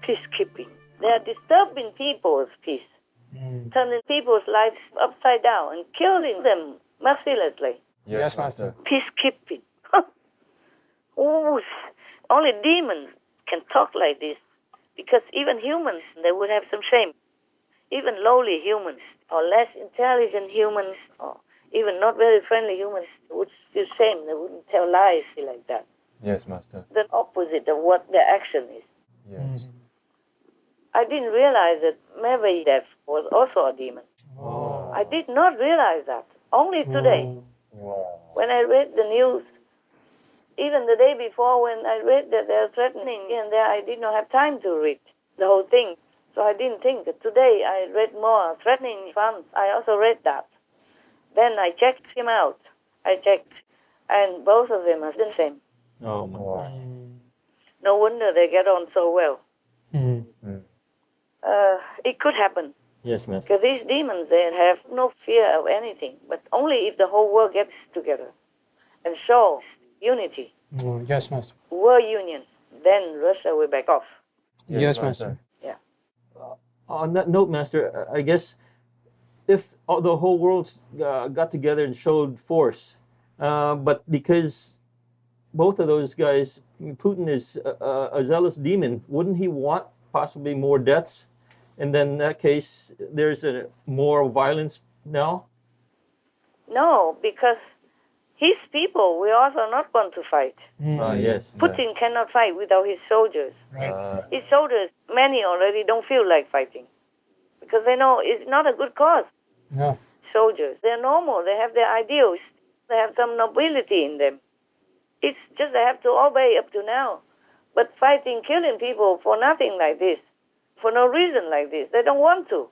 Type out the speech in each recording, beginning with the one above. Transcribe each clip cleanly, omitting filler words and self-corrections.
peacekeeping. They are disturbing people's peace, turning people's lives upside down and killing them mercilessly. Yes, Master. Peacekeeping. Ooh, only demons can talk like this, because even humans, they would have some shame. Even lowly humans, or less intelligent humans, or even not very friendly humans would feel shame. They wouldn't tell lies like that. Yes, Master. The opposite of what their action is. Yes. I didn't realize that Medvedev was also a demon. Oh. I did not realize that. Only today, Wow. when I read the news, even the day before when I read that they're threatening here and there, I did not have time to read the whole thing. So I didn't think that today I read more threatening funds. I also read that. Then I checked him out. And both of them are the same. Oh, my gosh. No wonder they get on so well. It could happen. Yes, Master. Because these demons, they have no fear of anything, but only if the whole world gets together and shows unity, Yes, Master. world union, then Russia will back off. Yes, Master. Yeah. On that note, Master, I guess if the whole world got together and showed force, but because both of those guys, Putin is a zealous demon, wouldn't he want possibly more deaths? And then in that case, there's more violence now? No, because his people will also not want to fight. Yes. Putin cannot fight without his soldiers. His soldiers, many already don't feel like fighting because they know it's not a good cause. No. Soldiers, they're normal. They have their ideals. They have some nobility in them. It's just they have to obey up to now. But fighting, killing people for nothing like this, for no reason like this, they don't want to.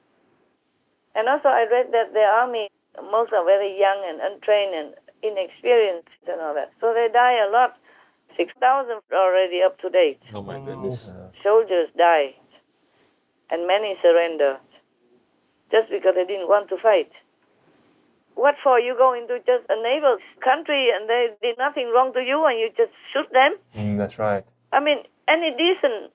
And also I read that the army, most are very young and untrained and inexperienced and all that. So they die a lot. 6,000 already up to date. Oh, my goodness. Soldiers die. And many surrender just because they didn't want to fight. What for? You go into just a neighbor country and they did nothing wrong to you and you just shoot them? That's right. I mean, any decent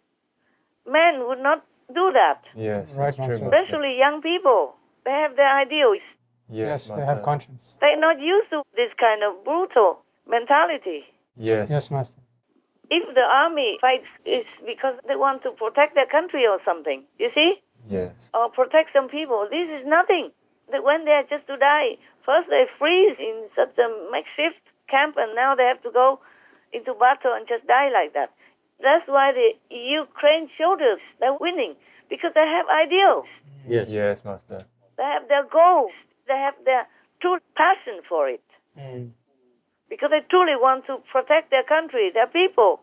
man would not do that. Yes, Right, that's true, Master. Master. Especially young people. They have their ideals. Yes, they Master. have conscience. They're not used to this kind of brutal mentality. Yes. Yes, Master. If the army fights, it's because they want to protect their country or something, you see? Yes. Or protect some people. This is nothing. That when they're just to die, first they freeze in such a makeshift camp and now they have to go into battle and just die like that. That's why the Ukraine soldiers, they're winning, because they have ideals. Yes. Yes, Master. They have their goals. They have their true passion for it. Because they truly want to protect their country, their people.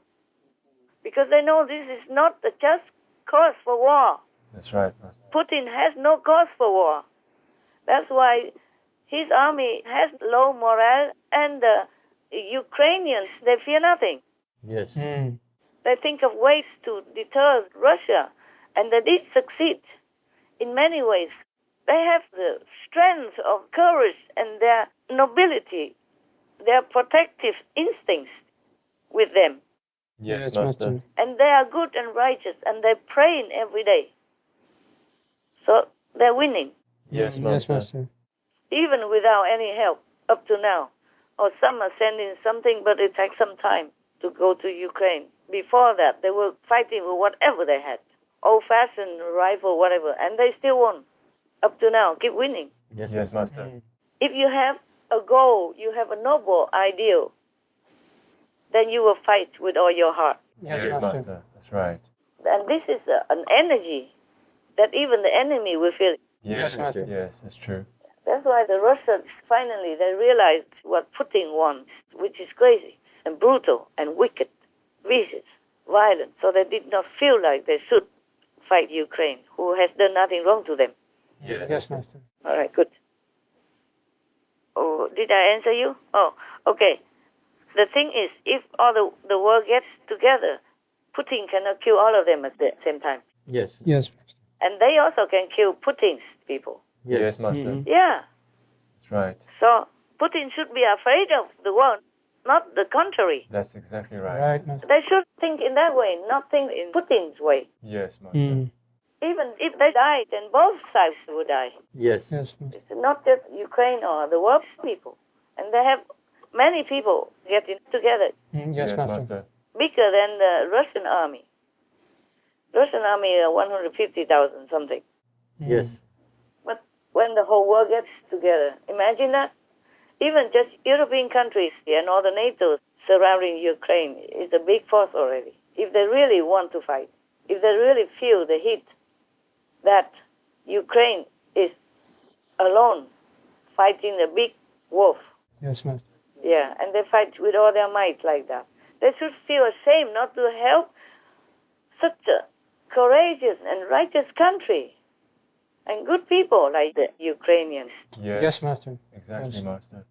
Because they know this is not a just cause for war. That's right, Master. Putin has no cause for war. That's why his army has low morale and the Ukrainians, they fear nothing. Yes. They think of ways to deter Russia, and they did succeed in many ways. They have the strength of courage and their nobility, their protective instincts with them. Yes, Yes, Master. Master. And they are good and righteous, and they pray every day. So they're winning, Yes, Yes, Master. Master. even without any help up to now. Or some are sending something, but it takes some time to go to Ukraine. Before that, they were fighting with whatever they had, old-fashioned rifle, whatever, and they still won. Up to now, keep winning. Yes, Master. If you have a goal, you have a noble ideal, then you will fight with all your heart. Yes, Yes, Master. Master. That's right. And this is an energy that even the enemy will feel. Yes, Master. Yes, that's true. That's why the Russians, finally, they realized what Putin wants, which is crazy and brutal and wicked, vicious, violent. So they did not feel like they should fight Ukraine, who has done nothing wrong to them. Yes, Master. All right, good. Oh, did I answer you? Oh, okay. The thing is, if all the world gets together, Putin cannot kill all of them at the same time. Yes. Yes, Master. And they also can kill Putin's people. Yes, Master. Yeah. That's right. So Putin should be afraid of the world, not the contrary. That's exactly right. Right, Master. They should think in that way, not think in Putin's way. Yes, Master. Mm. Even if they die, then both sides would die. Yes. Yes, Master. It's not just Ukraine or the world people. And they have many people getting together, Yes, Master. bigger than the Russian army. Russian army, 150,000 something. Yes. But when the whole world gets together, imagine that. Even just European countries and all the NATO surrounding Ukraine is a big force already. If they really want to fight, if they really feel the heat that Ukraine is alone fighting a big wolf, Yes, Master. yeah, and they fight with all their might like that, they should feel ashamed not to help such a courageous and righteous country and good people like the Ukrainians. Yes, Master. Exactly, Yes. Master.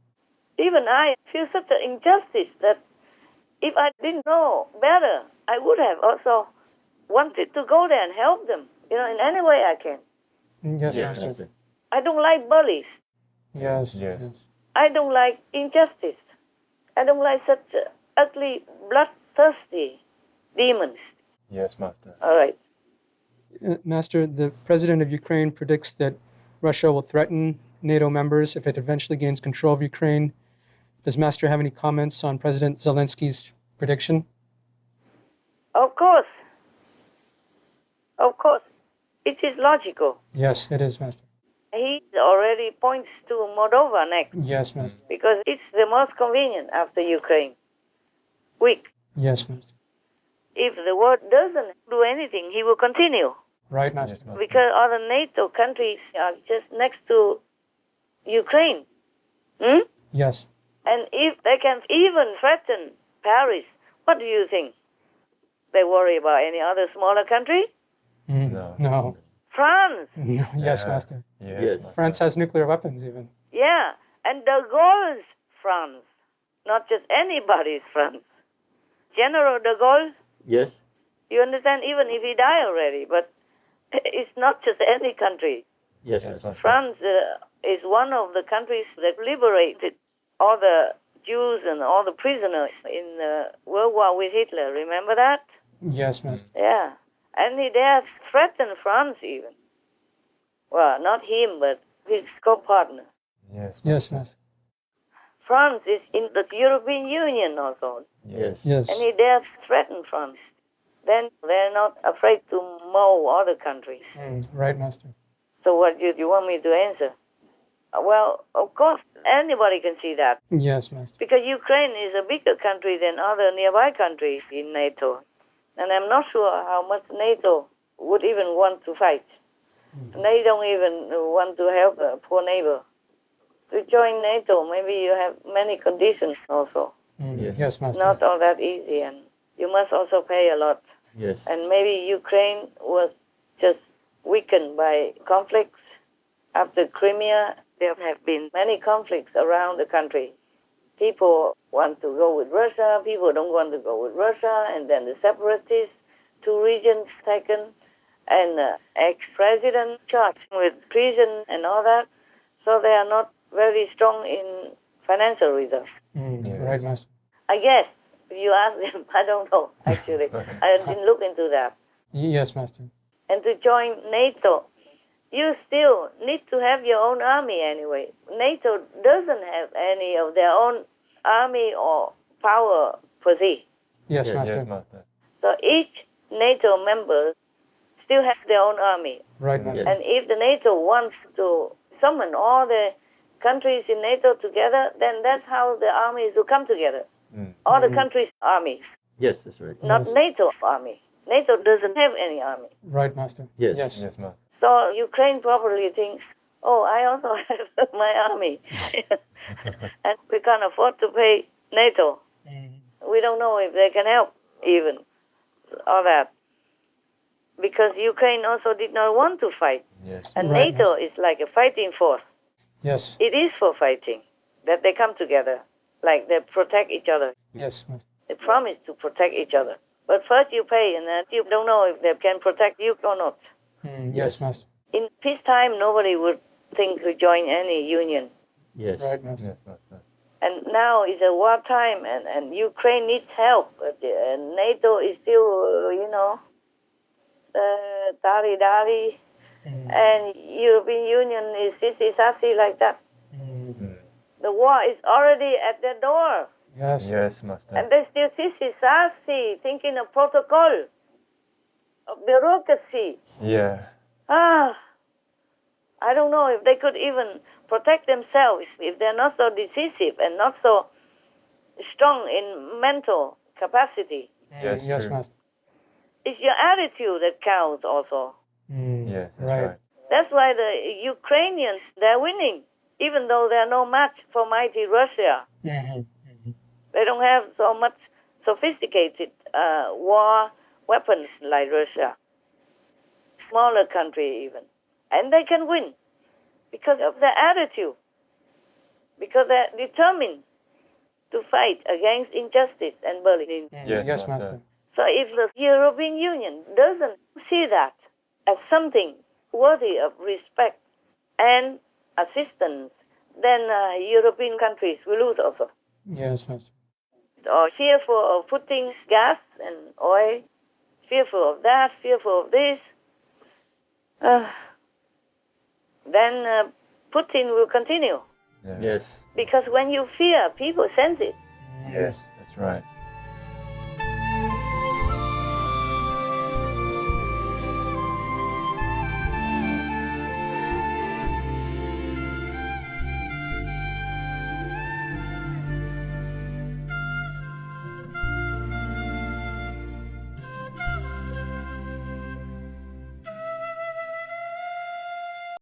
Even I feel such an injustice that if I didn't know better, I would have also wanted to go there and help them, in any way I can. Yes, Yes, Master. Master. I don't like bullies. Yes. Yes. I don't like injustice. I don't like such ugly, bloodthirsty demons. Yes, Master. All right. Master, the president of Ukraine predicts that Russia will threaten NATO members if it eventually gains control of Ukraine. Does Master have any comments on President Zelensky's prediction? Of course. Of course. It is logical. Yes, it is, Master. He already points to Moldova next Yes, Master. because it's the most convenient after Ukraine. Weak. Yes, Master. If the world doesn't do anything, he will continue. Right, Master. Yes, Master. Because other NATO countries are just next to Ukraine. Hmm? Yes. And if they can even threaten Paris, what do you think? They worry about any other smaller country? No. No. France. No. Yes, Yeah. Master. Yes, Yes. Master. France has nuclear weapons, even. Yeah. And de Gaulle's France. Not just anybody's France. General de Gaulle, Yes. you understand, even if he died already, but it's not just any country. Yes, Yes, Master. Master. France is one of the countries that liberated all the Jews and all the prisoners in World War with Hitler. Remember that? Yes, Master. Yeah. And he dared threaten France even. Well, not him, but his co-partner. Yes, Yes, Master. France is in the European Union also. Yes. Yes. And he dared threaten France. Then they're not afraid to mow other countries. Right, Master. So what do you want me to answer? Well, of course, anybody can see that. Yes, Master. Because Ukraine is a bigger country than other nearby countries in NATO. And I'm not sure how much NATO would even want to fight. They don't even want to help a poor neighbor. To join NATO, maybe you have many conditions also. Yes. Yes, Master. Not all that easy, and you must also pay a lot. Yes. And maybe Ukraine was just weakened by conflicts. After Crimea, there have been many conflicts around the country. People want to go with Russia, people don't want to go with Russia, and then the separatists, 2 regions taken, and ex-president charged with treason and all that. So they are not very strong in financial reserves. Right, Master. I guess, if you ask them, I don't know, actually. I didn't look into that. Yes, Master. And to join NATO, you still need to have your own army anyway. NATO doesn't have any of their own army or power per se. Yes, Yes, Master. Yes, Master. So each NATO member still has their own army. Right, Master. Yes. And if the NATO wants to summon all the countries in NATO together, then that's how the armies will come together. All the countries' armies, Yes, that's right. not Yes. NATO army. NATO doesn't have any army. Right, Master. Yes. Yes. Yes, Master. So Ukraine probably thinks, oh, I also have my army. And we can't afford to pay NATO. We don't know if they can help even, all that. Because Ukraine also did not want to fight. Yes. And Right, NATO is like a fighting force. Yes. It is for fighting, that they come together, like they protect each other. Yes, Master. They promise to protect each other. But first you pay, and then you don't know if they can protect you or not. Yes, Master. In peacetime, nobody would think to join any union. Yes. Right, Master. Yes, Master. And now is a war time, and Ukraine needs help. And NATO is still, dari-dari. And European Union is sissy-sassy like that. The war is already at the door. Yes. Yes, Master. And they still sissy-sassy, thinking of protocol, of bureaucracy. Yeah. I don't know if they could even protect themselves if they're not so decisive and not so strong in mental capacity. Yes, Yes, true. Master. It's your attitude that counts also. Yes, that's Right. right. That's why the Ukrainians, they're winning, even though they're no match for mighty Russia. They don't have so much sophisticated war weapons like Russia. Smaller country even. And they can win because of their attitude, because they're determined to fight against injustice and bullying. Yes, Yes, Master. Master. So if the European Union doesn't see that as something worthy of respect and assistance, then European countries will lose also. Yes, Master. Or fearful of putting gas and oil, fearful of that, fearful of this. Then Putin will continue. Yeah. Yes. Because when you fear, people sense it. Yes, that's right.